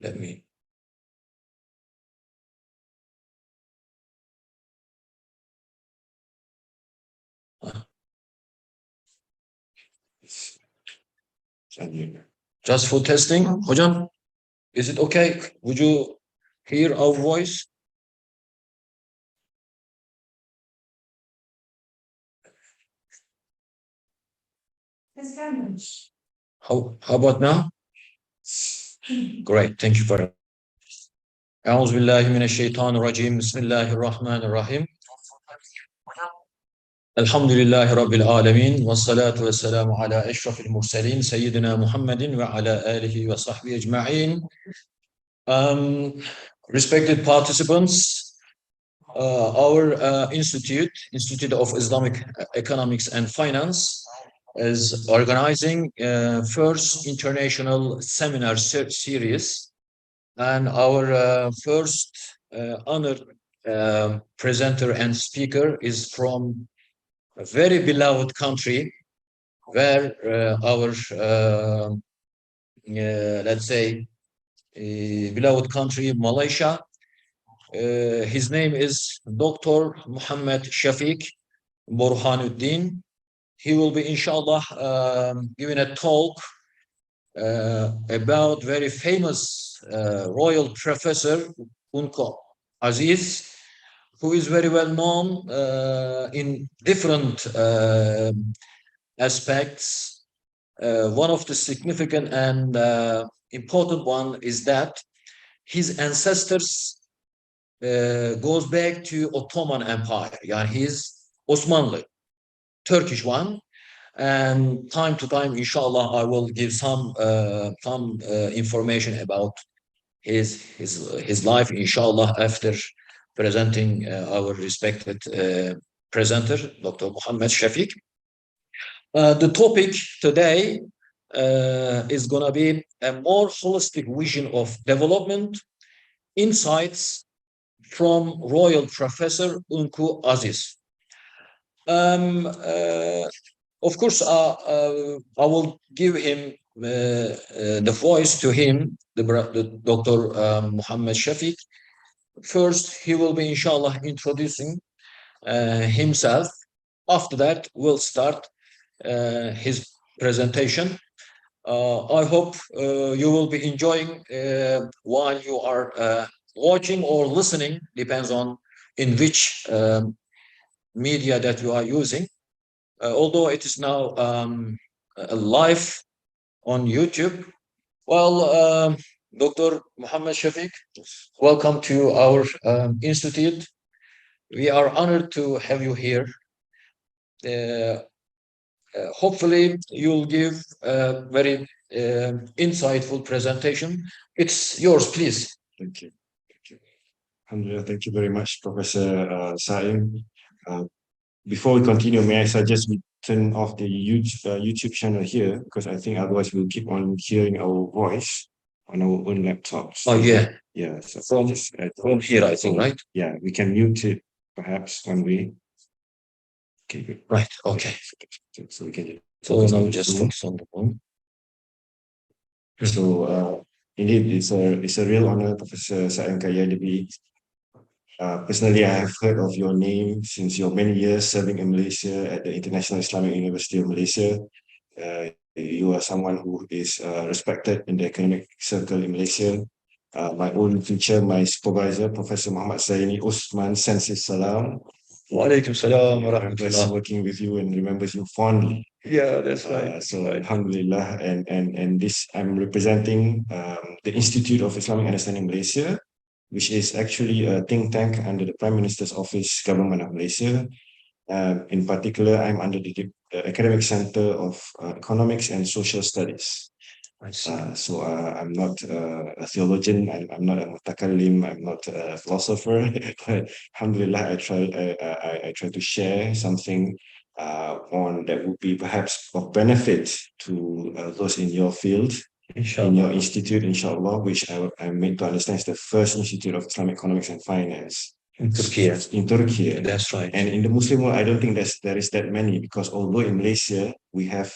Let me. Just for testing, hocam, is it okay? Would you hear our voice? How about now? Great, thank you very much. أعوذ بالله من الشيطان الرجيم بسم الله الرحمن الرحيم الحمد لله رب العالمين والصلاة والسلام على أشرف المرسلين سيدنا محمد وعلى آله وصحبه أجمعين. Respected participants, our Institute of Islamic Economics and Finance, is organizing first international seminar series, and our first honored presenter and speaker is from a very beloved country where our let's say beloved country, Malaysia. His name is Dr. Muhammad Syafiq Borhanuddin. He will be, inshallah, giving a talk about very famous royal professor Ungku Aziz, who is very well known in different aspects. One of the significant and important one is that his ancestors goes back to Ottoman Empire. Yeah, he's Osmanlı, Turkish one. And time to time, inshallah, I will give some information about his life, inshallah, after presenting our respected presenter, Dr. Muhammad Syafiq. The topic today is going to be a more holistic vision of development, insights from Royal Professor Ungku Aziz. Of course, I will give him the voice to him, the Dr. Muhammad Syafiq. First, he will be, inshallah, introducing himself. After that, we'll start his presentation. I hope you will be enjoying while you are watching or listening, depends on in which media that you are using. Although it is now live on YouTube. Well, Dr. Muhammad Syafiq, welcome to our institute. We are honored to have you here. Hopefully, you'll give a very insightful presentation. It's yours, please. Thank you. Thank you. Alhamdulillah, thank you very much, Professor Saim. Before we continue, may I suggest we turn off the YouTube channel here, because I think otherwise we'll keep on hearing our voice on our own laptops. Oh, yeah. Yeah. So from here, I think, right? Yeah, we can mute it perhaps one way. Okay, good. Right, okay. So we can now just focus on the phone. So indeed, it's a real honor, Professor Saim Kaya, to be. Personally, I have heard of your name since your many years serving in Malaysia at the International Islamic University of Malaysia. You are someone who is respected in the academic circle in Malaysia. My own teacher, my supervisor, Professor Muhammad Zaini Osman, sends his salam. Wa alaikum salam wa Remembers rahmatullah. working with you and remembers you fondly. Yeah, that's right. So Alhamdulillah, and this I'm representing the Institute of Islamic Understanding Malaysia, which is actually a think tank under the Prime Minister's Office, Government of Malaysia. In particular, I'm under the Academic Center of Economics and Social Studies. So I'm not a theologian, I'm not a mutakallim, I'm not a philosopher, but alhamdulillah, I try to share something on that would be perhaps of benefit to those in your field, in your institute, inshallah, which I'm made to understand is the first institute of Islamic economics and finance in Turkey. In Turkey. That's right. And in the Muslim world, I don't think there is that many, because although in Malaysia we have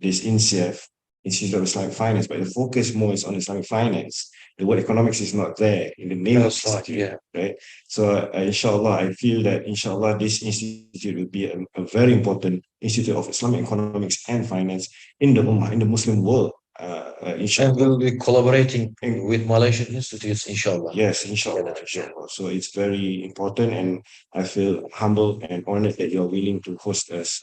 this Insıghts, Institute of Islamic Finance, but the focus more is on Islamic finance. the word economics is not there in the name of the institute, right? So inshallah, I feel that inshallah this institute will be a very important institute of Islamic economics and finance in the Ummah, in the Muslim world. And we'll be collaborating with Malaysian institutes, inshallah. Yes, inshallah, inshallah. So it's very important, and I feel humbled and honored that you're willing to host us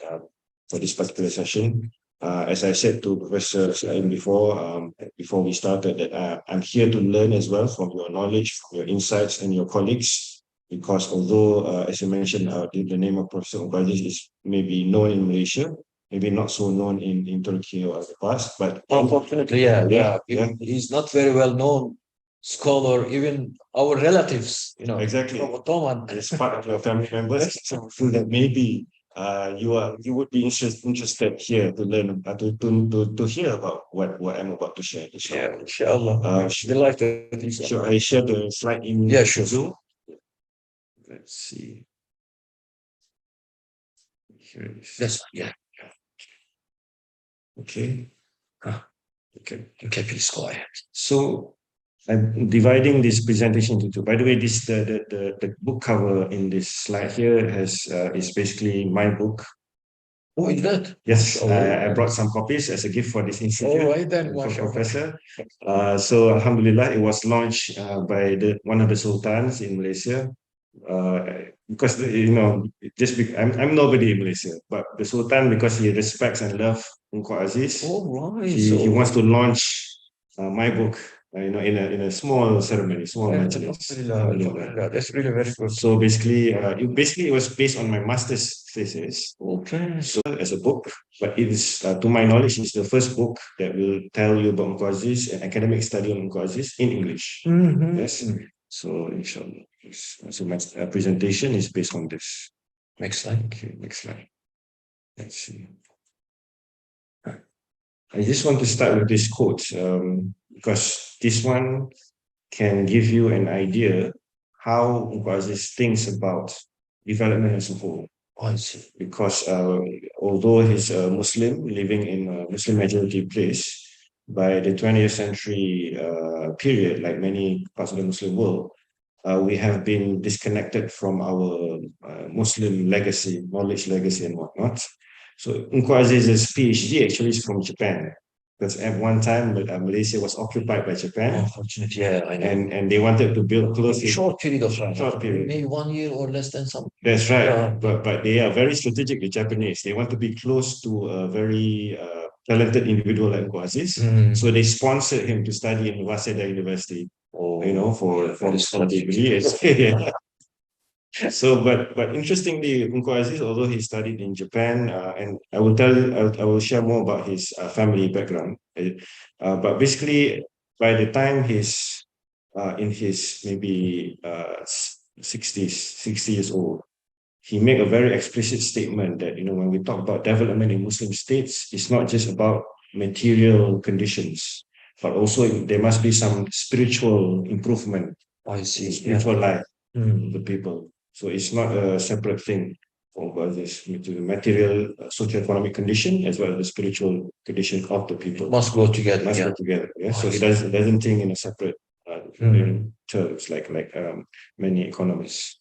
for this particular session. As I said to Professor Saim before we started, that I'm here to learn as well from your knowledge, from your insights, and your colleagues. Because although, as you mentioned, the name of Professor Ungku is maybe known in Malaysia, maybe not so known in Turkey or the past, but unfortunately, he's not very well known scholar, even our relatives, exactly from Ottoman. as part of your family members. So I feel that maybe you would be interested here to learn to hear about what I'm about to share. Yeah, inshallah. Delighted. Should I share the slide in Zoom? Let's see. Here it is. That's yeah. Okay. Okay, please go ahead. So I'm dividing this presentation into two. By the way, this the book cover in this slide here is basically my book. Oh, is that? Yes, I brought some copies as a gift for this institute. All right then, for Professor. So Alhamdulillah, it was launched by one of the sultans in Malaysia. Because I'm nobody in Malaysia, but the Sultan, because he respects and loves Ungku Aziz, he wants to launch my book, in a small ceremony, small majlis. That's really very good. So basically, it was based on my master's thesis. Okay. So as a book, but it is, to my knowledge, it's the first book that will tell you about Ungku Aziz, an academic study on Ungku Aziz in English. Yes. So inshallah. So my presentation is based on this. Next slide. Okay, next slide. Let's see. I just want to start with this quote because this one can give you an idea how Ungku Aziz thinks about development as a whole. I see. Because although he's a Muslim living in a Muslim majority place, by the 20th century period, like many parts of the Muslim world, we have been disconnected from our Muslim legacy, knowledge legacy and whatnot. So Ungku Aziz's PhD actually is from Japan. Because at one time, Malaysia was occupied by Japan. Unfortunately, yeah, I know. And they wanted to build closely. Short period of time. Short period. Maybe 1 year or less than some. That's right. But they are very strategic, the Japanese. They want to be close to a very talented individual like Ungku Aziz. So they sponsored him to study in Waseda University. For the study. So, but interestingly, Ungku Aziz, although he studied in Japan, and I will share more about his family background. But basically, by the time he's in his maybe 60 years old, he made a very explicit statement that when we talk about development in Muslim states, it's not just about material conditions, but also there must be some spiritual improvement. I see. Spiritual life of the people. So it's not a separate thing for this material, socio-economic condition as well as the spiritual condition of the people. Must go together. Go together. Yeah. So he doesn't think in a separate terms like many economists.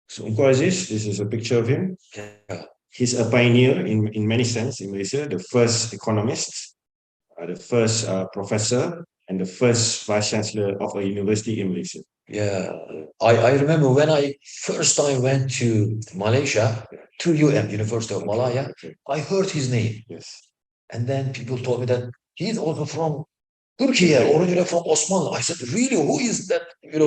So Ungku Aziz, this is a picture of him. Yeah. He's a pioneer in many sense in Malaysia, the first economist, the first professor, and the first vice chancellor of a university in Malaysia. Yeah, I remember when I first time went to Malaysia, to University of Malaya, I heard his name. Yes. And then people told me that he's also from Turkey, originally from Osmanlı. I said, really, who is that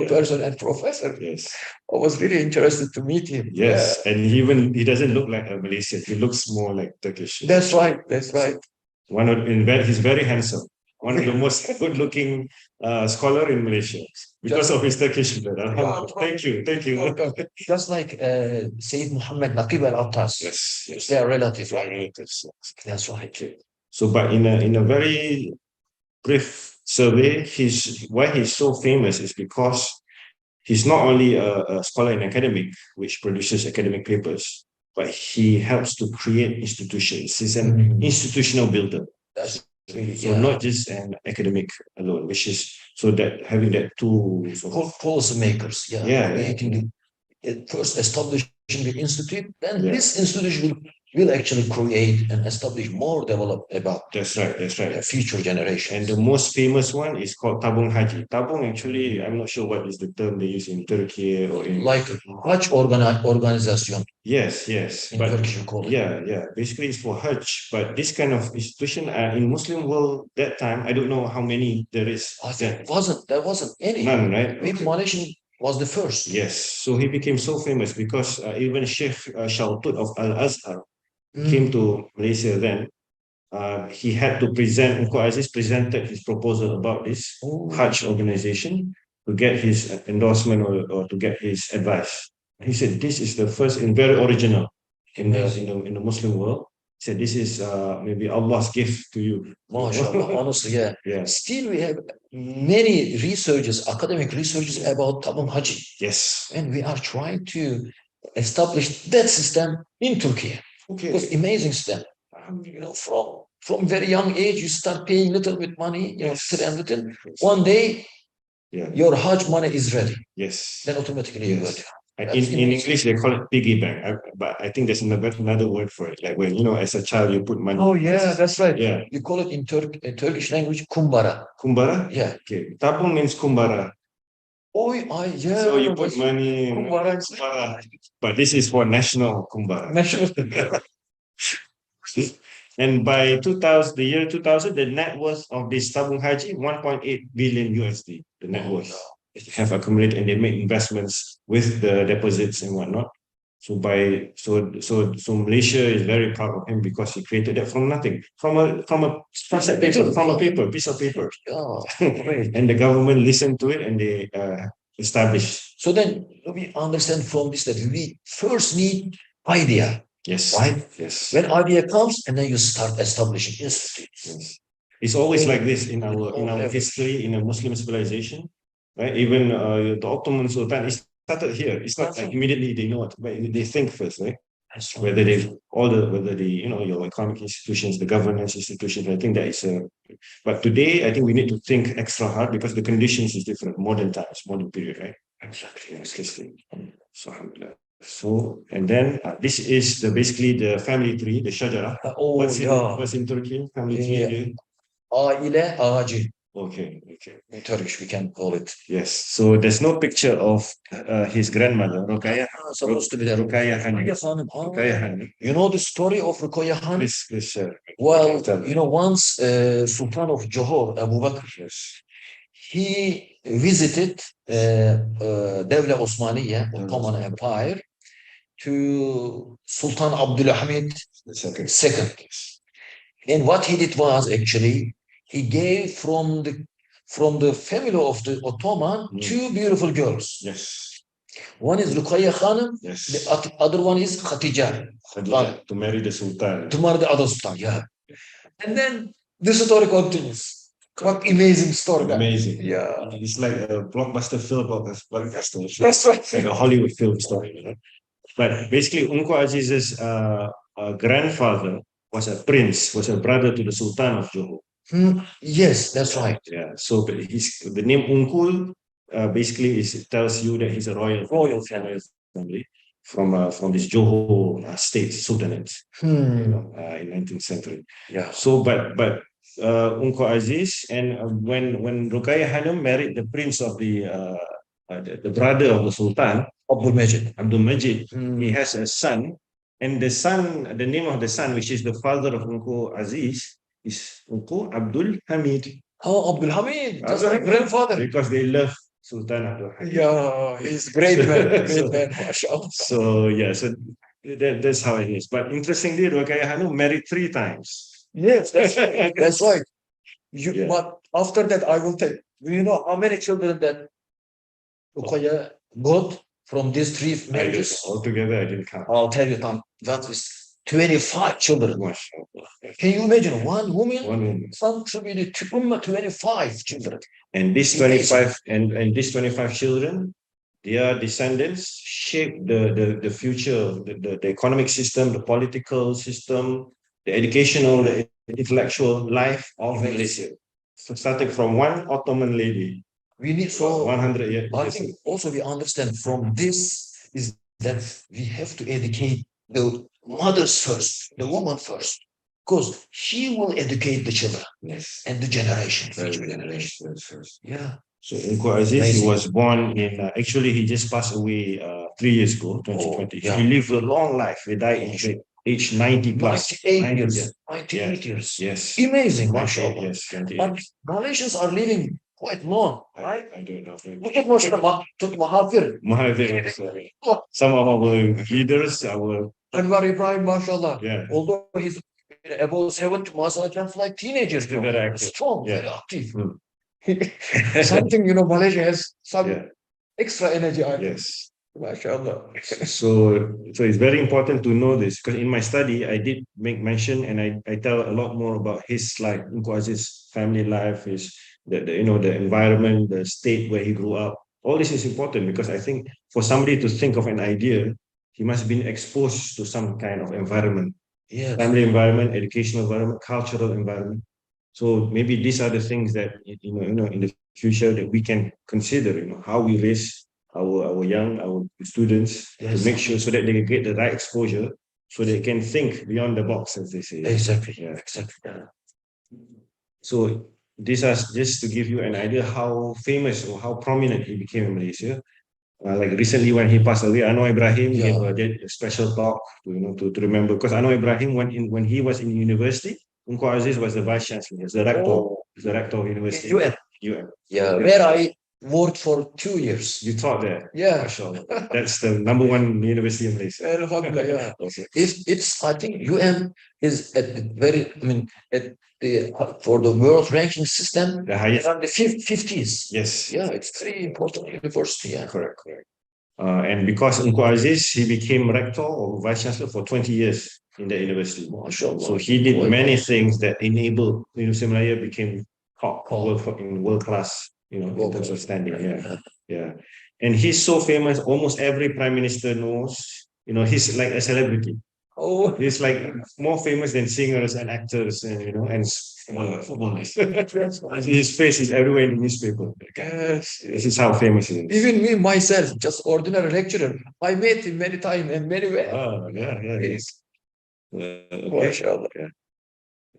person and professor? Yes. I was really interested to meet him. Yes, and he doesn't look like a Malaysian. He looks more like Turkish. That's right. He's very handsome. One of the most good-looking scholar in Malaysia because of his Turkish blood. Thank you. Just like Sayyid Muhammad Naqib al-Attas. Yes. They are relatives. Relatives. That's right. So, but in a very brief survey, why he's so famous is because he's not only a scholar and academic, which produces academic papers, but he helps to create institutions. He's an institutional builder. So not just an academic alone, which is so that having that two policy makers, yeah. First establishing the institute, then this institute will actually create and establish more develop about That's right. Future generations. And the most famous one is called Tabung Haji. Tabung, actually, I'm not sure what is the term they use in Turkey or in like Hajj organization. Yes. In Turkish we call it. Yeah. Basically, it's for Hajj, but this kind of institution in Muslim world that time, I don't know how many there is. There wasn't any. None, right? Maybe Malaysian was the first. Yes. So he became so famous because even Sheikh Shaltut of Al Azhar came to Malaysia then. He had to present, Ungku Aziz presented his proposal about this Hajj organization to get his endorsement or to get his advice. He said, this is the first and very original in the Muslim world. He said, this is maybe Allah's gift to you. MashaAllah, honestly, yeah. Still, we have many researches, academic researches about Tabung Haji. Yes. And we are trying to establish that system in Turkey. Okay. It was amazing system. From very young age, you start paying little bit money, little. One day, your Hajj money is ready. Yes. Then automatically you got. In English, they call it piggy bank, but I think there's another word for it. Like when, as a child, you put money. Oh, yeah, that's right. Yeah. You call it in Turkish language, kumbara. Kumbara? Yeah. Okay. Tabung means kumbara. Oh, yeah. So you put money. Kumbara. But this is for national kumbara. National. And by the year 2000, the net worth of this Tabung Haji, 1.8 billion USD, the net worth have accumulated, and they make investments with the deposits and whatnot. So Malaysia is very proud of him because he created that from nothing, from a piece of paper. And the government listened to it and they established. So then we understand from this that we first need idea. Yes. Right? Yes. When idea comes, and then you start establishing institutes. Yes. It's always like this in our history, in a Muslim civilization, right? Even the Ottoman Sultan, it started here. It's not like immediately they know it, but they think first, right? Whether your economic institutions, the governance institutions, I think that is but today I think we need to think extra hard because the conditions is different, modern times, modern period, right? Exactly. So, and then this is basically the family tree, the shajara. What's in Turkey? Family tree. Aile ağacı. Okay. In Turkish, we can call it. Yes. So there's no picture of his grandmother, Ruqayyah. Supposed to be there. Ruqayyah Hanım. You know the story of Ruqayyah Hanım? Please share. Well, once Sultan of Johor, Abu Bakr, he visited Devlet Osmaniye, Ottoman Empire, to Sultan Abdülhamid II. And what he did was actually he gave from the family of the Ottoman two beautiful girls. Yes. One is Ruqayyah Hanım. Yes. The other one is Khatija. To marry the Sultan. To marry the other Sultan, yeah. And then the story continues. What amazing story. Amazing. Yeah. It's like a blockbuster film about this blockbuster. That's right. Like a Hollywood film story, But basically, Ungku Aziz's grandfather was a prince, was a brother to the Sultan of Johor. Yes, that's right. Yeah. So the name Ungku basically tells you that he's a royal family from this Johor state sultanate in 19th century. Yeah. So, but Ungku Aziz and when Ruqayyah Hanım married the prince of the brother of the Sultan, Abdul Majid, he has a son, and the name of the son, which is the father of Ungku Aziz, is Ungku Abdul Hamid. Oh, Abdul Hamid, that's my grandfather. Because they love Sultan Abdul Hamid. Yeah, he's great man, mashallah. So that's how it is. But interestingly, Ruqayyah Hanım married 3 times. Yes, that's right. But after that, I will tell you. Do you know how many children that Ruqayyah got from these 3 marriages? Altogether, I didn't count. I'll tell you, that was 25 children. Can you imagine one woman contributed to 25 children? And these 25 and these 25 children, their descendants shaped the future, the economic system, the political system, the educational the intellectual life of Malaysia. So starting from one Ottoman lady, We need so 100 years. I think also we understand from this is that we have to educate the mothers first, the woman first, because she will educate the children Yes. and the generation, Very future good. generation. Yes. Yeah. So Ungku Aziz, he Amazing. was born in, actually he just passed away 3 years ago, 2020. yeah. He lived a long life. He died in age 90 plus. 98 years. Yeah. 98 years. Yes. Amazing, 98, mashallah. yes, 98. But Malaysians are living quite long, right? I don't know. Mungkin mau sudah Tun Mahathir, Mahathir, some of our leaders, our Anwar Ibrahim, mashallah. Yeah. Although he's above 70, mashallah, just like teenagers. Very active. Strong, Yeah. very active. Mm. Something, Malaysia has some Yeah. extra energy. I think. Yes. Mashallah. So it's very important to know this, because in my study I did make mention, and I tell a lot more about his life, Ungku Aziz's family life, his the environment, the state where he grew up. All this is important because I think for somebody to think of an idea, he must have been exposed to some kind of environment, Yes. family environment, educational environment, cultural environment. So maybe these are the things that in the future that we can consider. How we raise our students Yes. to make sure so that they get the right exposure, so they can think beyond the box, as they say. Exactly. Yeah. Exactly. Yeah. So these are just to give you an idea how famous or how prominent he became in Malaysia. Like recently when he passed away, Anwar Ibrahim did a special talk to remember, because Anwar Ibrahim when he was in university, Ungku Aziz was the vice chancellor, the rector of university. UN. Yeah, where I worked for 2 years. You taught there? Yeah. Mashallah. That's the number one university in Malaysia. Alhamdulillah, yeah. It's I think UN is at the very, for the world ranking system, The highest. around the 50s. Yes. Yeah, it's very important university. Yeah. Correct. And because Ungku Aziz, he became rector or vice chancellor for 20 years in the university. Mashallah. So he did many things that enabled University of Malaya became top world class, in terms of standing. Yeah. And he's so famous, almost every prime minister knows, he's like a celebrity. Oh, He's like more famous than singers and actors and footballers. His face is everywhere in the newspaper. yes. This is how famous he is. Even me, myself, just ordinary lecturer, I met him many times and many ways. Oh, yeah. Yes. Okay. Mashallah. Yeah.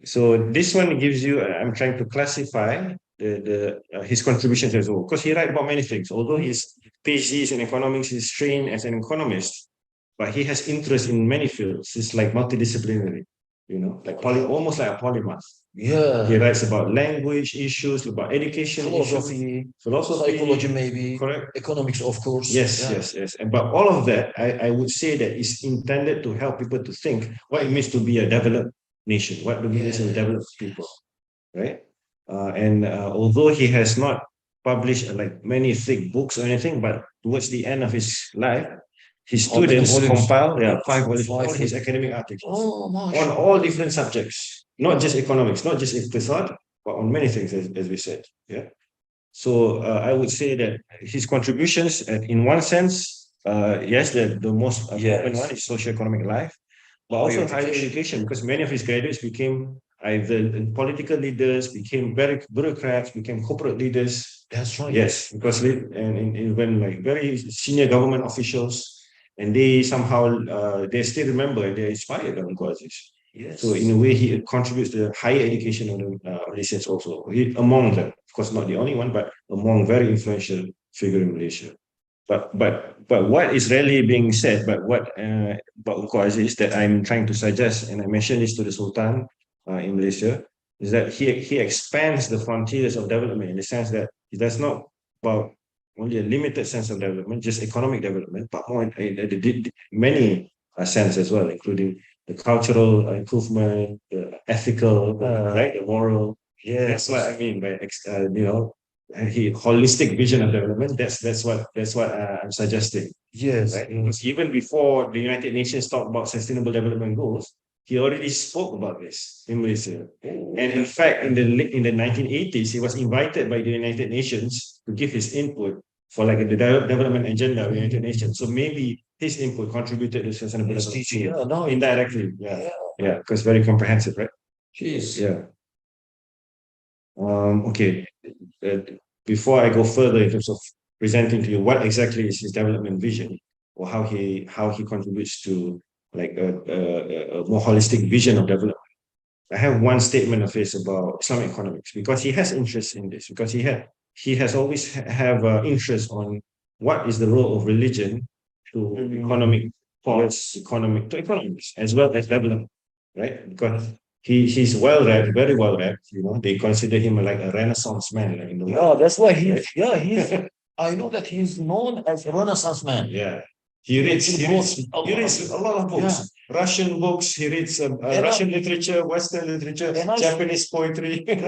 So this one gives you, I'm trying to classify his contributions as well, because he writes about many things. Although his PhD is in economics, he's trained as an economist, but he has interest in many fields. He's like multidisciplinary, like almost like a polymath. Yeah. He writes about language issues, about education, philosophy, psychology, maybe. Correct. Economics, of course. Yes. But all of that, I would say that is intended to help people to think what it means to be a developed nation, what it means to develop people, right? Although he has not published like many thick books or anything, but towards the end of his life, his students compiled 5 volumes, all his academic articles on all different subjects, not just economics, not just iqtisad, but on many things, as we said. Yeah. So I would say that his contributions, in one sense, yes, the most important one is socio-economic life, but also higher education, because many of his graduates became either political leaders, became bureaucrats, became corporate leaders. That's right. Yes, because and even like very senior government officials, and they somehow they still remember and they're inspired by Ungku Aziz. Yes. So in a way, he contributes to the higher education of the Malaysians also. Among them, of course, not the only one, but among very influential figure in Malaysia. But what is rarely being said, but what about Ungku Aziz that I'm trying to suggest, and I mentioned this to the Sultan in Malaysia, is that he expands the frontiers of development in the sense that he does not about only a limited sense of development, just economic development, but more in many sense as well, including the cultural improvement, the ethical, right, the moral. Yeah, that's what I mean by holistic vision of development. That's what I'm suggesting. Yes. Right? Because even before the United Nations talked about sustainable development goals, he already spoke about this in Malaysia. And in fact, in the 1980s, he was invited by the United Nations to give his input for like the development agenda of the United Nations. So maybe his input contributed to sustainable development. No, indirectly. Yeah, because very comprehensive, right? Jeez. Yeah. Okay. Before I go further in terms of presenting to you what exactly is his development vision, or how he contributes to like a more holistic vision of development, I have one statement of his about Islamic economics, because he has interest in this, because he has always have interest on what is the role of religion to economic thoughts, economic to economics as well as development, right? Because he's well read, very well read. You know, they consider him like a Renaissance man, like in the Yeah, world. that's why he's, Right? yeah, he's, I know that he's known as a Renaissance man. Yeah. He reads a lot of books, Russian books. He reads Russian literature, Western literature, Japanese poetry. And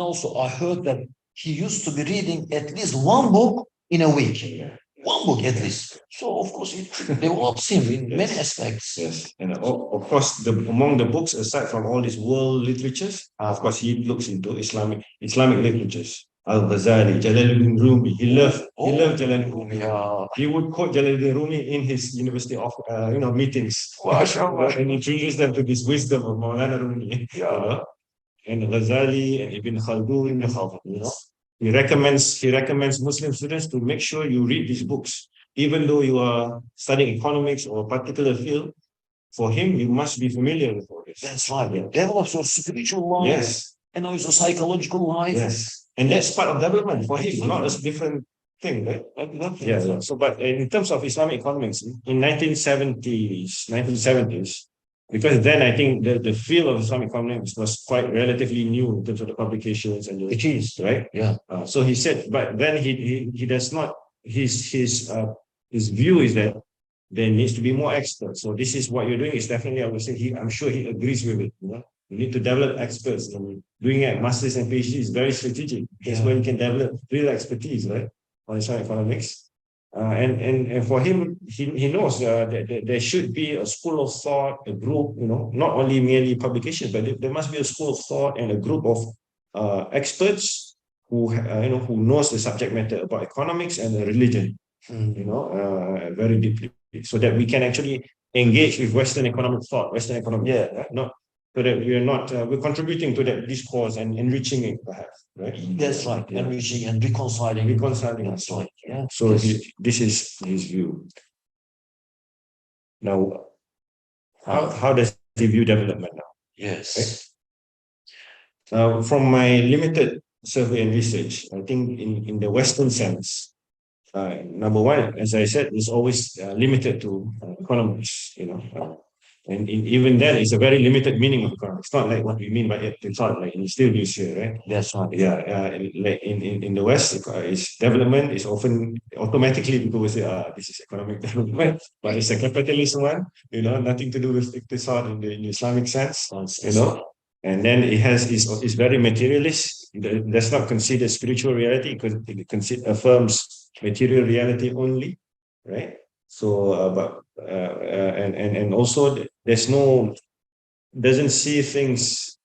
also I heard that he used to be reading at least one book in a week. Yeah. One book at least. So of course it develops him in many aspects. Yes, and of course, among the books, aside from all these world literatures, of course, he looks into Islamic literatures. Al-Ghazali, Jalaluddin Rumi. He loved Jalaluddin Rumi. Yeah. He would quote Jalaluddin Rumi in his university of meetings, and introduce them to this wisdom of Maulana Rumi. Yeah. You know? And Ghazali and Ibn Khaldun. You know, he recommends Muslim students to make sure you read these books, even though you are studying economics or a particular field. For him, you must be familiar with all this. That's right. It develops your spiritual life. Yes. And also psychological life. Yes. And that's part of development for him, not a different thing, right? Yeah. So, but in terms of Islamic economics, in 1970s, because then I think the field of Islamic economics was quite relatively new in terms of the publications and It is, right? Yeah. So he said, but then he does not. His view is that there needs to be more experts. So this is what you're doing is definitely, I would say, I'm sure he agrees with it. You know, you need to develop experts, and doing a master's and PhD is very strategic. That's where you can develop real expertise, right, on Islamic economics. And for him, he knows that there should be a school of thought, a group, you know, not only merely publications, but there must be a school of thought and a group of experts who knows the subject matter about economics and religion, you know, very deeply, so that we can actually engage with Western economic thought, Western economic, not so that we are not we're contributing to that discourse and enriching it, perhaps, right? That's right. Enriching and reconciling. That's right. Yeah. So this is his view. Now, how does he view development now? Yes. Right? From my limited survey and research, I think in the Western sense, number one, as I said, is always limited to economics, you know. And even then, it's a very limited meaning of economics. It's not like what we mean by it. It's not like in still use here, right? That's right. Yeah. Like in the West, is development is often automatically people will say, this is economic development, but it's a capitalist one, you know, nothing to do with iqtisad in the Islamic sense, you know. And then is very materialist. It does not consider spiritual reality because it affirms material reality only, right? So, and also doesn't see things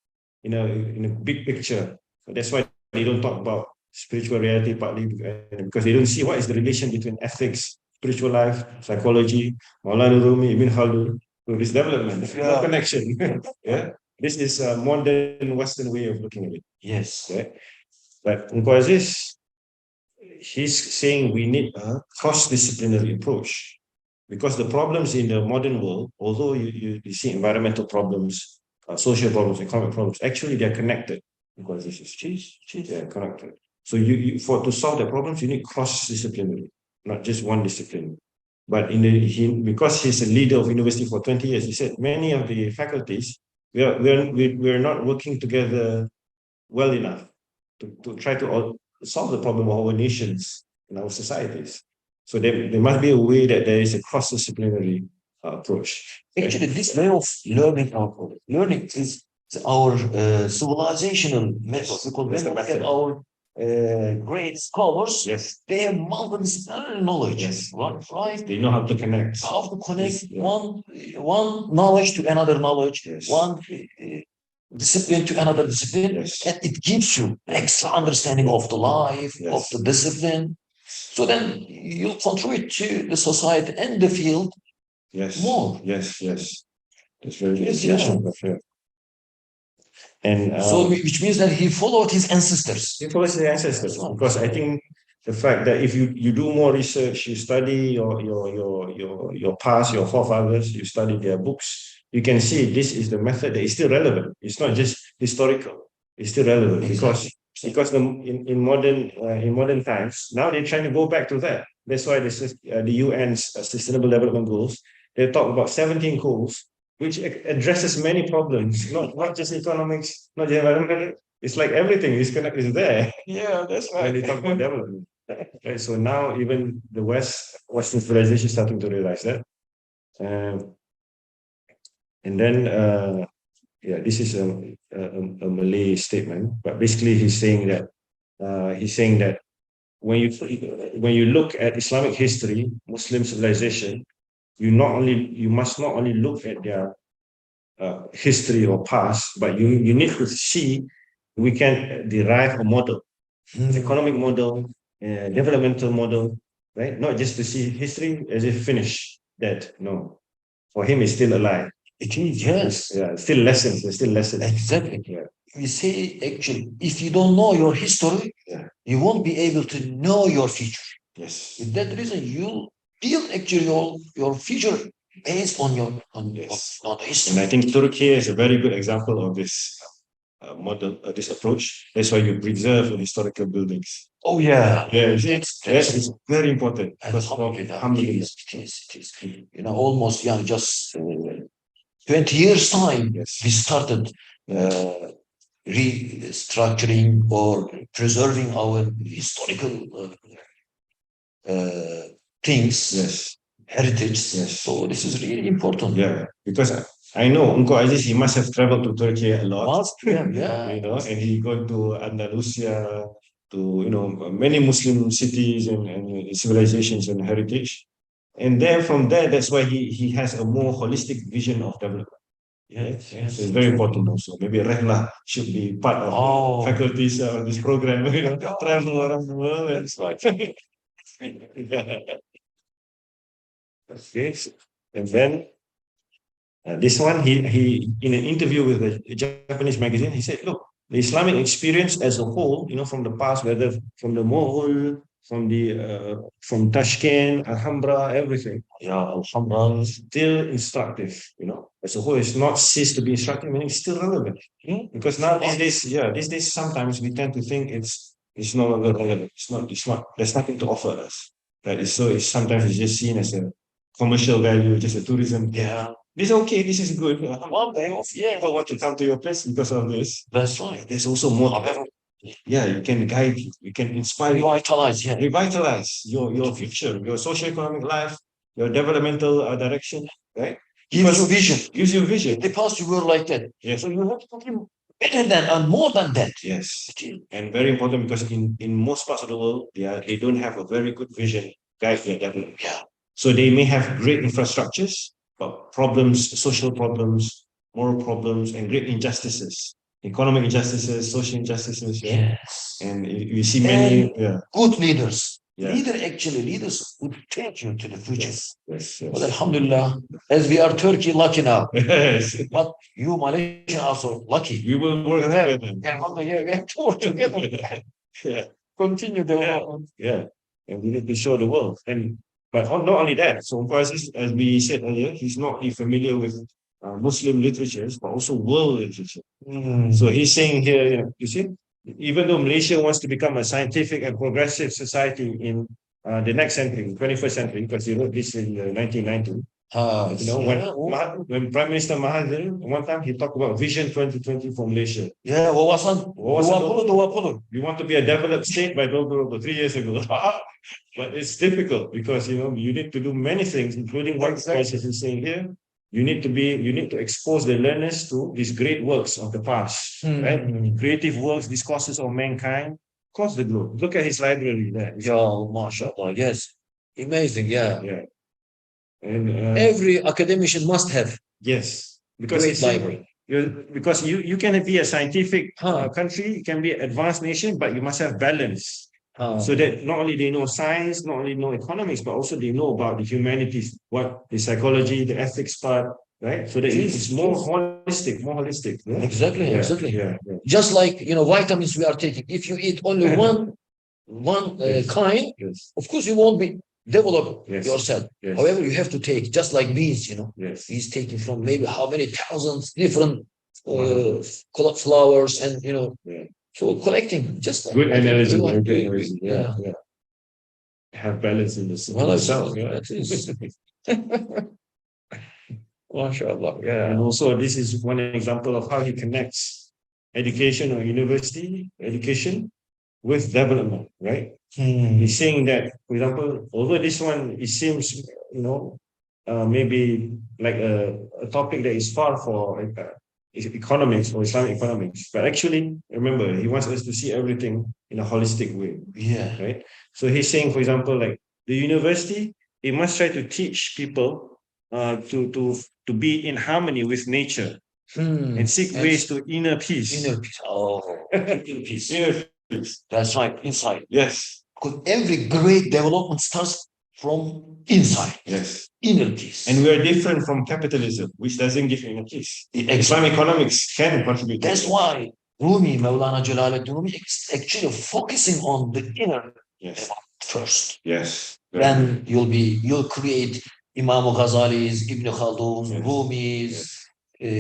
in a big picture. So that's why they don't talk about spiritual reality, partly because they don't see what is the relation between ethics, spiritual life, psychology, Maulana Rumi, Ibn Khaldun, to this development. No connection. Yeah. This is a modern Western way of looking at it. Yes. Right? But Ungku Aziz, he's saying we need a cross-disciplinary approach. Because the problems in the modern world, although you see environmental problems, social problems, economic problems, actually they're connected. Because this is they're connected. So to solve the problems, you need cross-disciplinary, not just one discipline. But because he's a leader of university for 20 years, he said many of the faculties we're not working together well enough to try to solve the problem of our nations and our societies. So there must be a way that there is a cross-disciplinary approach. Actually, this way of learning is our civilizational method. Because when we look at our great scholars, they have multidisciplinary knowledge. Right? They know how to connect. One knowledge to another knowledge, one discipline to another discipline, and it gives you extra understanding of the life, of the discipline. So then you contribute to the society and the field more. Yes. That's very good. And So which means that he followed his ancestors. he follows his ancestors, because I think the fact that if you do more research, you study your past, your forefathers, you study their books, you can see this is the method that is still relevant. It's not just historical. It's still relevant. Exactly. Because in modern times now they're trying to go back to that. That's why this is the UN's Sustainable Development Goals. They talk about 17 goals, which addresses many problems, not just economics, not just environmental. It's like everything is there. Yeah, that's When they talk about development. Right? So now even the Western civilization is starting to realize that. And then yeah, this is a Malay statement, but basically he's saying that when you look at Islamic history, Muslim civilization, you must not only look at their history or past, but you need to see we can derive a model, economic model, developmental model, right? Not just to see history as if finished, dead. No, for him it's still alive. It is, yes. Yeah, still lessons. There's still lessons. Exactly. Yeah. We say actually, if you don't know your history, you won't be able to know your future. Yes. For that reason, you build actually your future based on on the history. And I think Turkey is a very good example of this model, this approach. That's why you preserve historical buildings. Oh yeah, yeah, it's very important. It is. You know, almost just 20 years time, we started restructuring or preserving our historical things. Yes. Heritage. Yes. So this is really important. Yeah, because I know Ungku Aziz, he must have traveled to Turkey a lot. Yeah. You know, and he gone to Andalusia, to many Muslim cities and civilizations and heritage. And then from there, that's why he has a more holistic vision of development. Yes. So it's very important also. Maybe Rehla should be part of faculties of this program. Travel around the world. That's right. Okay, and then this one, he in an interview with a Japanese magazine, he said, "Look, the Islamic experience as a whole, from the past, whether from the Mughal, from Tashkent, Alhambra, everything, Alhambra, still instructive. As a whole, it's not ceased to be instructive, meaning it's still relevant. Because now these days, sometimes we tend to think it's no longer relevant. It's not. There's nothing to offer us. Right? It's sometimes it's just seen as a commercial value, just a tourism. Yeah. This is okay, this is good. One day, people want to come to your place because of this. That's right. There's also more. Yeah, you can guide, you can inspire, revitalize your future, your socio-economic life, your developmental direction, right? Gives you vision. In the past, you were like that. Yes. So you have to be better than and more than that. Yes. And very important, because in most parts of the world, they don't have a very good vision guide their development. Yeah. So they may have great infrastructures, but problems, social problems, moral problems, and great injustices, economic injustices, social injustices. Yes. And you see many good leaders. Yeah. Leaders would take you to the future. Yes. But Alhamdulillah, as we are Turkey, lucky now. Yes. But you, Malaysia, also lucky. We will work together. We have to work together. Yeah. Continue the work. Yeah. And we need to show the world. But not only that, so as we said earlier, he's not only familiar with Muslim literatures, but also world literature. So he's saying here, you see, even though Malaysia wants to become a scientific and progressive society in the next century, 21st century, because he wrote this in 1990. When Prime Minister Mahathir, one time he talked about Vision 2020 for Malaysia. Yeah, we want to be a developed state by 3 years ago. But it's difficult because you need to do many things, including what Crisis is saying here. You need to expose the learners to these great works of the past, right? Creative works, discourses of mankind across the globe. Look at his library there. MashaAllah, yes. Amazing, yeah. And every academician must have because great library. Because you can be a scientific country, you can be an advanced nation, but you must have balance. So that not only they know science, not only know economics, but also they know about the humanities, what the psychology, the ethics part, right? So that it's more holistic, more holistic. Yeah? Exactly, Yeah, exactly. yeah. Just like, vitamins we are taking. If you eat only one Yes. kind, Yes. of course you won't be develop Yes. yourself. Yes. However, you have to take just like bees. Yes. Bees taking from maybe how many thousands different flowers and Yeah. so collecting just Good analogy. Yeah. Have balance in the Well, self. Yeah. that is. MashaAllah. Yeah. And also, this is one example of how he connects education or university education with development, right? He's saying that, for example, although this one, it seems, maybe like a topic that is far for economics or Islamic economics, but actually, remember, he wants us to see everything in a holistic way. Yeah. Right? So he's saying, for example, like the university, it must try to teach people to be in harmony with nature and seek ways to inner peace. Inner peace. Oh, inner peace. Inner peace. That's right, inside. Yes. Because every great development starts from inside. Yes. Inner peace. And we are different from capitalism, which doesn't give inner peace. Islam economics can contribute. That's why Maulana Jalaluddin Rumi is actually focusing on the inner first. Yes. Then you'll create Imam Ghazali's, Ibn Khaldun, Rumi's,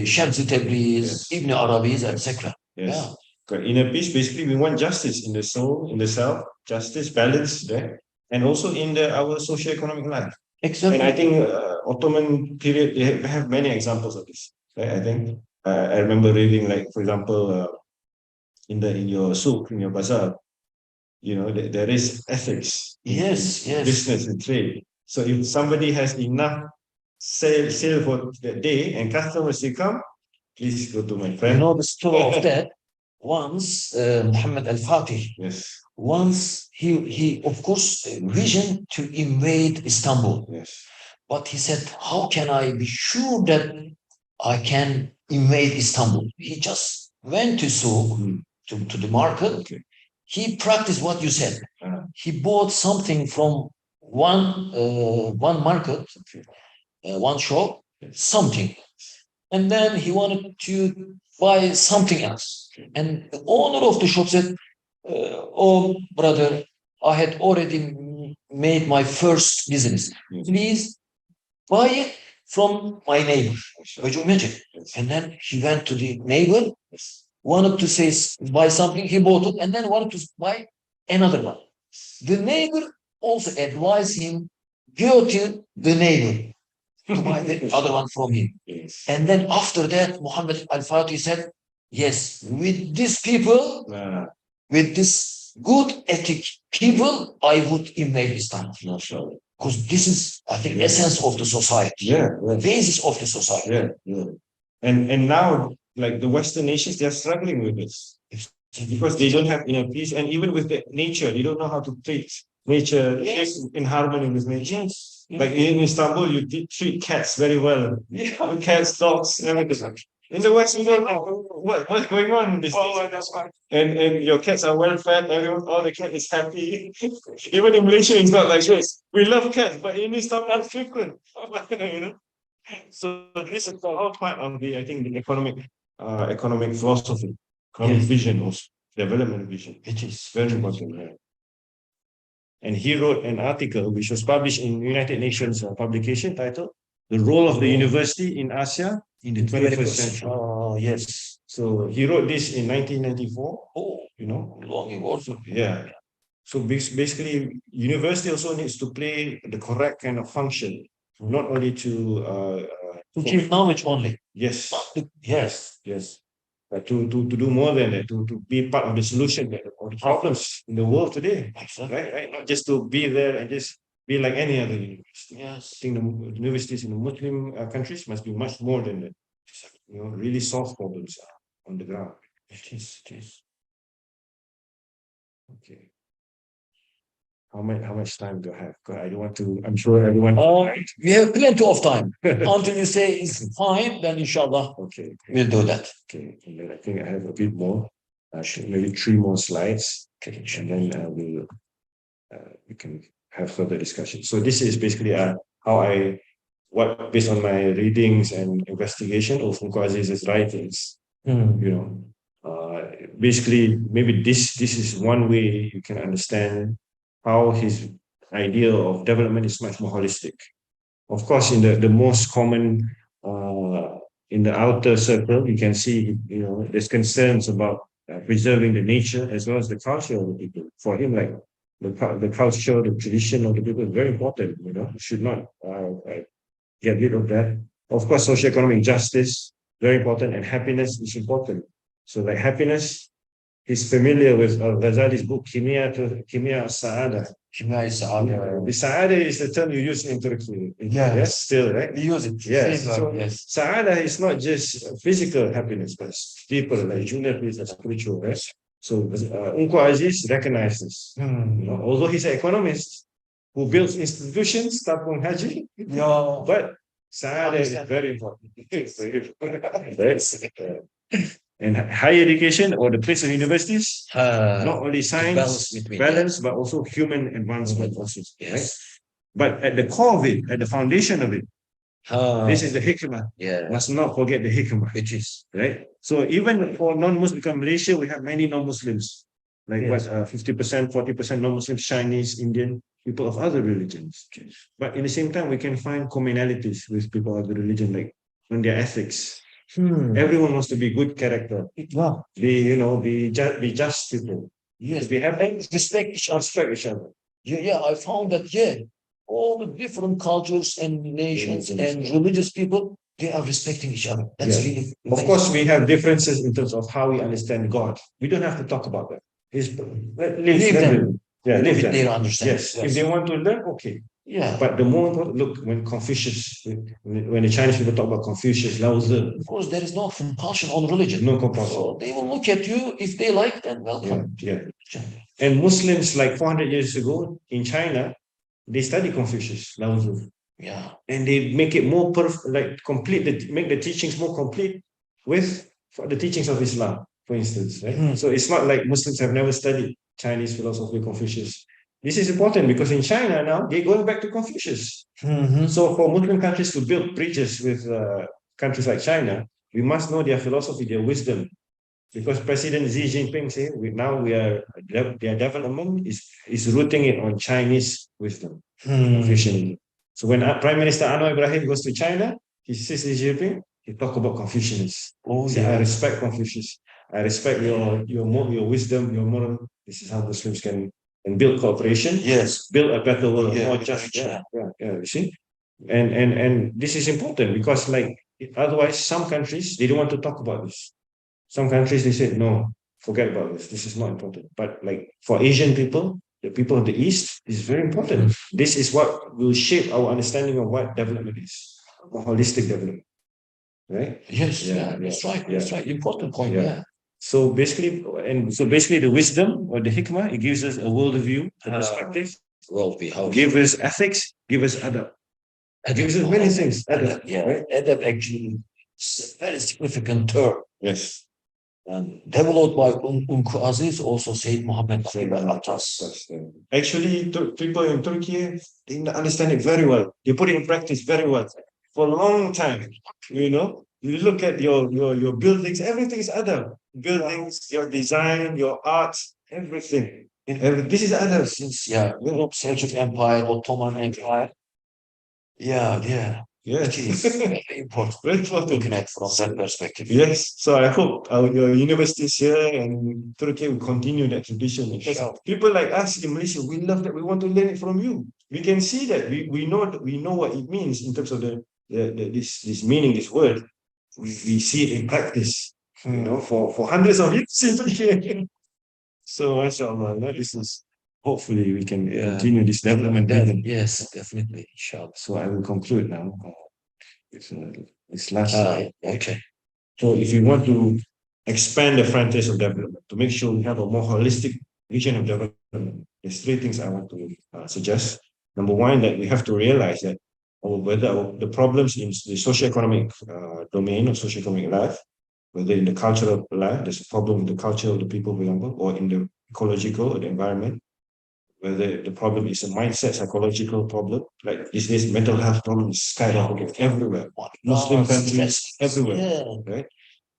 Shams Tabriz, Ibn Arabi's, etc. Yes. Yeah. Inner peace, basically, we want justice in the soul, in the self, justice, balance there, and also in our socio-economic life. Exactly. And I think Ottoman period, they have many examples of this. Right? I think I remember reading, like, for example, in your souk, in your bazaar, there is ethics. Yes. Business and trade. So if somebody has enough sale for the day and customers will come, please go to my friend. The story of that. Once Muhammad al-Fatih. Yes. Once he of course vision to invade Istanbul. Yes. But he said, how can I be sure that I can invade Istanbul? He just went to souk, to the market. Okay. He practiced what you said. He bought something from one market, one shop, something. And then he wanted to buy something else. And the owner of the shop said, oh, brother, I had already made my first business. Please buy it from my neighbor. Could you imagine? And then he went to the neighbor, wanted to buy something, he bought it, and then wanted to buy another one. The neighbor also advised him, go to the neighbor to buy the other one from him. And then after that, Muhammad al-Fatih said, yes, with these people, with this good ethic people, I would invade Islam. Because this is, I think, essence of the society. Basis of the society. And now, like the Western nations, they're struggling with this. Because they don't have inner peace. And even with the nature, they don't know how to treat nature in harmony with nature. Like in Istanbul, you treat cats very well. Cats, dogs, everything. In the West, you don't know what's going on in this. That's right. And your cats are well fed, all the cat is happy. Even in Malaysia, it's not like this. We love cats, but in Istanbul, that's frequent. So this is all part of the economic philosophy, economic vision, also development vision. It is very important. And he wrote an article which was published in United Nations publication titled "The Role of the University in Asia in the 21st Century." Yes. So he wrote this in 1994. Long ago. Yeah. So basically, university also needs to play the correct kind of function, not only to give knowledge only. Yes. But to do more than that, to be part of the solution or the problems in the world today. Right? Not just to be there and just be like any other university. Yes. I think the universities in the Muslim countries must be much more than that. Really solve problems on the ground. It is. Okay. How much time do I have? I don't want to. I'm sure everyone. We have plenty of time. Until you say it's fine, then inshallah, we'll do that. Okay. And then I think I have a bit more. Maybe 3 more slides. Okay. And then we can have further discussion. So this is basically how I what based on my readings and investigation of Ungku Aziz's writings, you know, basically maybe this is one way you can understand how his idea of development is much more holistic. Of course, in the most common in the outer circle, you can see, you know, there's concerns about preserving the nature as well as the culture of the people. For him, like the culture, the tradition of the people is very important. You know, you should not get rid of that. Of course, socioeconomic justice very important, and happiness is important. So, like happiness, he's familiar with Ghazali's book Kimia Saada. The Saada is the term you use in Turkey. Yes, still, right? We use it. Yes. So Yes. Saada is not just physical happiness, but deeper, like junior is spiritual, right? So Ungku Aziz recognizes, you know, although he's an economist who builds institutions, Tapung Haji, but Saada is very important. And higher education or the place of universities, not only science, balance, but also human advancement also. Yes. Right? But at the core of it, at the foundation of it, this is the hikmah. Yeah. Must not forget the hikmah. Which is right? So even for non-Muslim, become Malaysia, we have many non-Muslims, like Yes. 50%, 40% non-Muslims, Chinese, Indian, people of other religions. But in the same time, we can find commonalities with people of other religion, like on their ethics. Everyone wants to be good character. Wow. Be just people. Yes. We have Respect each other. respect each other. Yeah, I found that, all the different cultures and nations and religious people, they are respecting each other. That's Yeah. really Of course, we have differences in terms of how we understand God. We don't have to talk about that. Leave them. Yeah, leave With them. their understanding. Yes. If they want to learn, okay. Yeah. But the more important, look, when the Chinese people talk about Confucius, Lao Tzu, Of course, there is no compulsion on religion. no compulsion. So they will look at you. If they like, then welcome. Yeah. And Muslims, like 400 years ago in China, they study Confucius, Lao Tzu. Yeah. And they make it more complete, make the teachings more complete with the teachings of Islam, for instance. Right? So it's not like Muslims have never studied Chinese philosophy, Confucius. This is important because in China now, they're going back to Confucius. So for Muslim countries to build bridges with countries like China, we must know their philosophy, their wisdom. Because President Xi Jinping said, their development is rooting it on Chinese wisdom, Confucianism. So when Prime Minister Anwar Ibrahim goes to China, he sees Xi Jinping, he talk about Confucianism. I respect Confucius. I respect your wisdom, your moral. This is how Muslims can build cooperation. Yes. Build a better world. Yeah, More just. You see? And this is important because otherwise some countries, they don't want to talk about this. Some countries, they say, no, forget about this. This is not important. But like for Asian people, the people of the East, is very important. This is what will shape our understanding of what development is, holistic development. Right? Yes, that's right. That's right. Important point. Yeah. So basically, the wisdom or the hikmah, it gives us a worldview, a perspective. Worldview. Give us ethics, give us adab. Gives us many things. Adab, right? Adab actually is a very significant term. Yes. And developed by Ungku Aziz, also Sayyid Muhammad Atas. Actually, people in Turkey, they understand it very well. They put it in practice very well for a long time. You look at your buildings, everything is adab. Buildings, your design, your art, everything. This is adab. Since Europe, Seljuk Empire, Ottoman Empire. Yeah. Yes. It is very important. Very important. Looking at from that perspective. Yes. So I hope your universities here and Turkey will continue that tradition. People like us in Malaysia, we love that. We want to learn it from you. We can see that. We know what it means in terms of this meaning, this word. We see it in practice. For hundreds of years in Turkey. So mashallah, this is hopefully we can continue this development. Yes, definitely. Inshallah. So I will conclude now. This last slide. Okay. So if you want to expand the frontiers of development, to make sure we have a more holistic vision of development, there's three things I want to suggest. Number one, that we have to realize that whether the problems in the socioeconomic domain or socioeconomic life, whether in the cultural life, there's a problem with the culture of the people, for example, or in the ecological or the environment, whether the problem is a mindset, psychological problem, like these days mental health problems skyrocket everywhere. Muslim countries everywhere, right?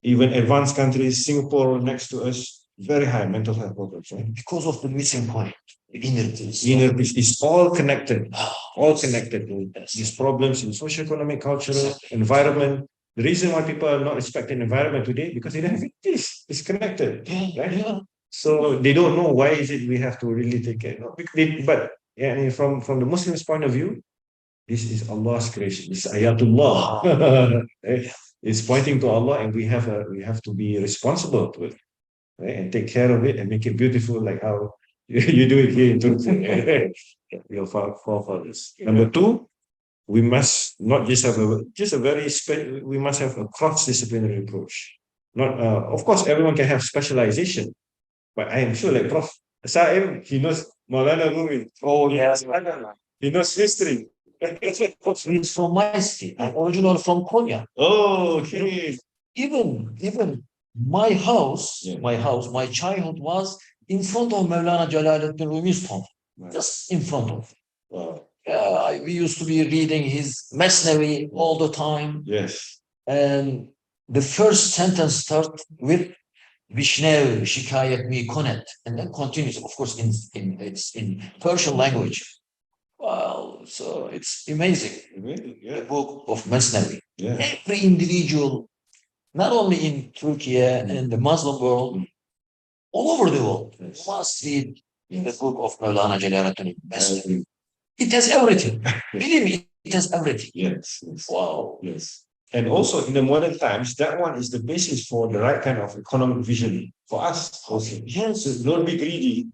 Even advanced countries, Singapore next to us, very high mental health problems, right? Because of the missing point, the inner peace. Inner peace is all connected, all connected. These problems in socio-economic, cultural, environment. The reason why people are not respecting environment today because they don't have peace. It's connected, right? So they don't know why is it we have to really take care. But yeah, from the Muslims' point of view, this is Allah's creation. It's ayatullah. It's pointing to Allah, and we have to be responsible to it, right? And take care of it and make it beautiful, like how you do it here in Turkey. Your forefathers. Number two, we must not just have we must have a cross-disciplinary approach. Not of course everyone can have specialization, but I am sure like Prof. Saim, he knows Maulana Rumi. Oh yes, He knows history. he's from my state. I'm original from Konya. Oh, okay. Even my house, my childhood was in front of Mevlana Celaleddin Rumi's tomb, just in front of. Wow. We used to be reading his Mesnevi all the time. Yes. And the first sentence starts with Vishnev Shikayet Mi Konet, and then continues, of course, in Persian language. Wow, so it's amazing. The book of Mesnevi. Every individual, not only in Turkey and the Muslim world, all over the world, must read the book of Mevlana Celaleddin Mesnevi. It has everything. Believe me, it has everything. Yes. Wow. Yes. And also in the modern times, that one is the basis for the right kind of economic vision for us. Also. Yes. So don't be greedy.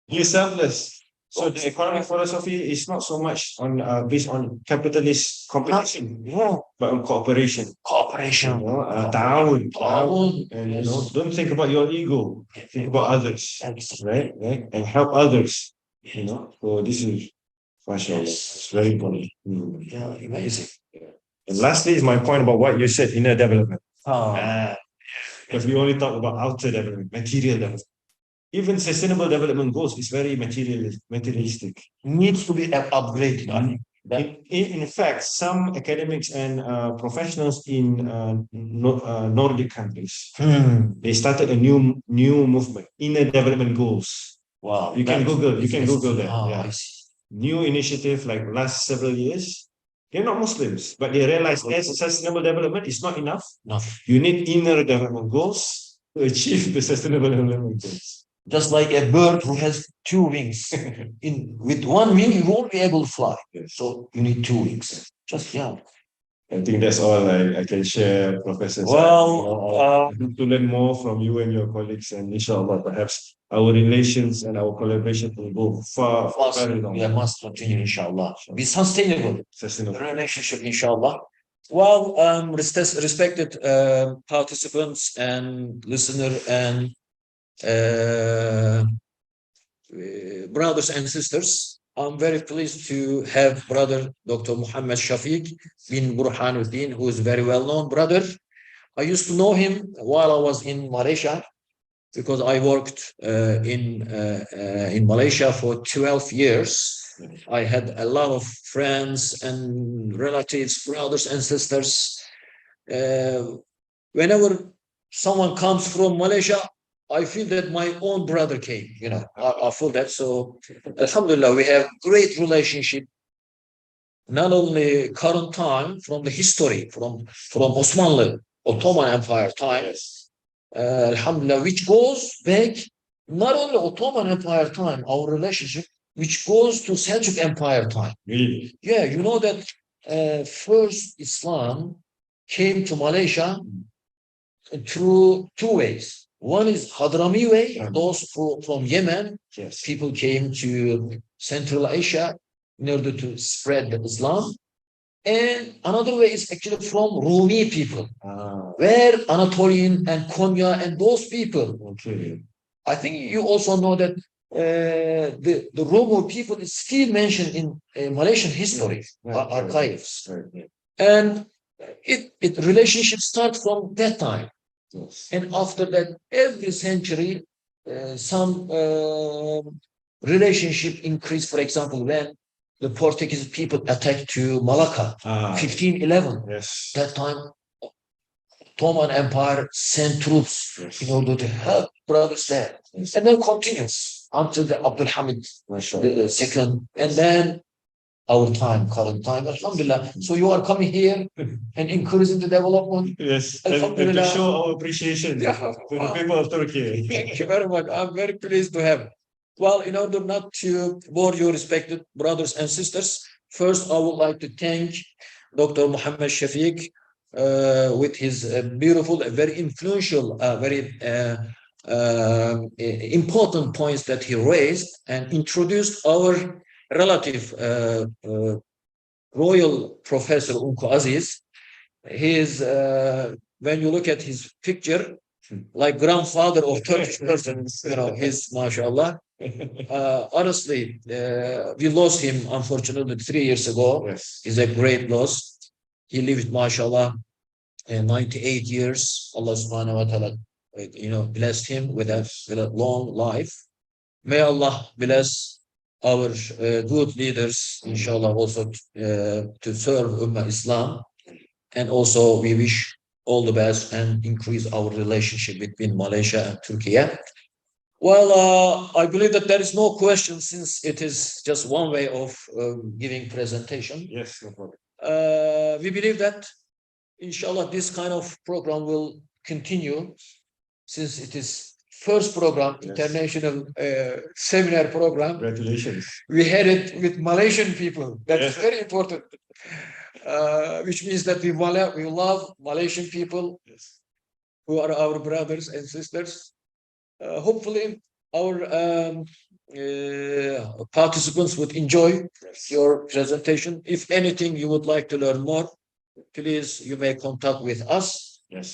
Be selfless. So the economic philosophy is not so much on based on capitalist competition, but on cooperation. Cooperation. Ta'awun. And don't think about your ego. Think about others. Right? And help others. So this is mashallah. It's very important. Yeah, amazing. And lastly is my point about what you said, inner development. Oh. Because we only talk about outer development, material development. Even sustainable development goals is very materialistic. Needs to be upgraded, I think. In fact, some academics and professionals in Nordic countries, they started a new movement, inner development goals. Wow. You can Google that. I see. New initiative like last several years. They're not Muslims, but they realize as sustainable development is not enough. You need inner development goals to achieve the sustainable development goals. Just like a bird who has two wings. With one wing, you won't be able to fly. So you need two wings. I think that's all I can share, Professor. Well, to learn more from you and your colleagues, and inshallah, perhaps our relations and our collaboration will go far, very long. We must continue, inshallah. Be sustainable. Relationship, inshallah. Well, respected participants and listener and brothers and sisters, I'm very pleased to have brother Dr. Muhammad Syafiq bin Borhanuddin, who is a very well-known brother. I used to know him while I was in Malaysia, because I worked in Malaysia for 12 years. I had a lot of friends and relatives, brothers and sisters. Whenever someone comes from Malaysia, I feel that my own brother came, I feel that. So, alhamdulillah, we have great relationship, not only current time, from the history, from Ottoman Empire times, alhamdulillah, which goes back, not only Ottoman Empire time, our relationship, which goes to Seljuk Empire time. Really? Yeah, you know that first Islam came to Malaysia through two ways. One is Hadrami way, those from Yemen, people came to Central Asia in order to spread the Islam. And another way is actually from Rumi people, where Anatolian and Konya and those people. I think you also know that the Rumi people is still mentioned in Malaysian history archives. And it relationship starts from that time. And after that, every century, some relationship increased. For example, when the Portuguese people attacked to Malacca, 1511. Yes. That time, Ottoman Empire sent troops in order to help brothers there. And then continues until the Abdulhamid the second, and then our time, current time. Alhamdulillah. So you are coming here and increasing the development. Yes. And to show our appreciation to the people of Turkey. Thank you very much. I'm very pleased to have. Well, in order not to bore you respected brothers and sisters, first I would like to thank Dr. Muhammad Shafiq with his beautiful, very influential, very important points that he raised and introduced our relative royal professor Ungku Aziz. He is, when you look at his picture, like grandfather of Turkish persons, his mashallah. Honestly, we lost him unfortunately 3 years ago. Yes. It's a great loss. He lived, mashallah, 98 years. Allah subhanahu wa ta'ala, blessed him with a long life. May Allah bless our good leaders, inshallah, also to serve Ummah Islam. And also we wish all the best and increase our relationship between Malaysia and Turkey. Well, I believe that there is no question since it is just one way of giving presentation. Yes, no problem. We believe that, inshallah, this kind of program will continue since it is first program, Yes. international seminar program. Congratulations. We had it with Malaysian people. That is Yes. very important. Which means that we love Malaysian people Yes. who are our brothers and sisters. Hopefully, our participants would enjoy your presentation. If anything you would like to learn more, please, you may contact with us. Yes.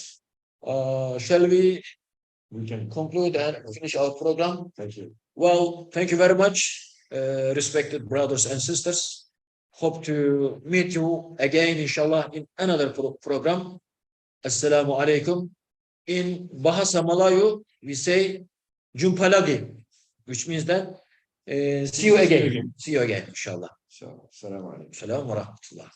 Shall we can conclude and finish our program? Thank you. Well, thank you very much, respected brothers and sisters. Hope to meet you again, inshallah, in another program. Assalamu alaikum. In Bahasa Malayu, we say jumpa lagi, which means that see you again. See you again, inshallah. So, assalamu alaikum. Assalamu warahmatullah.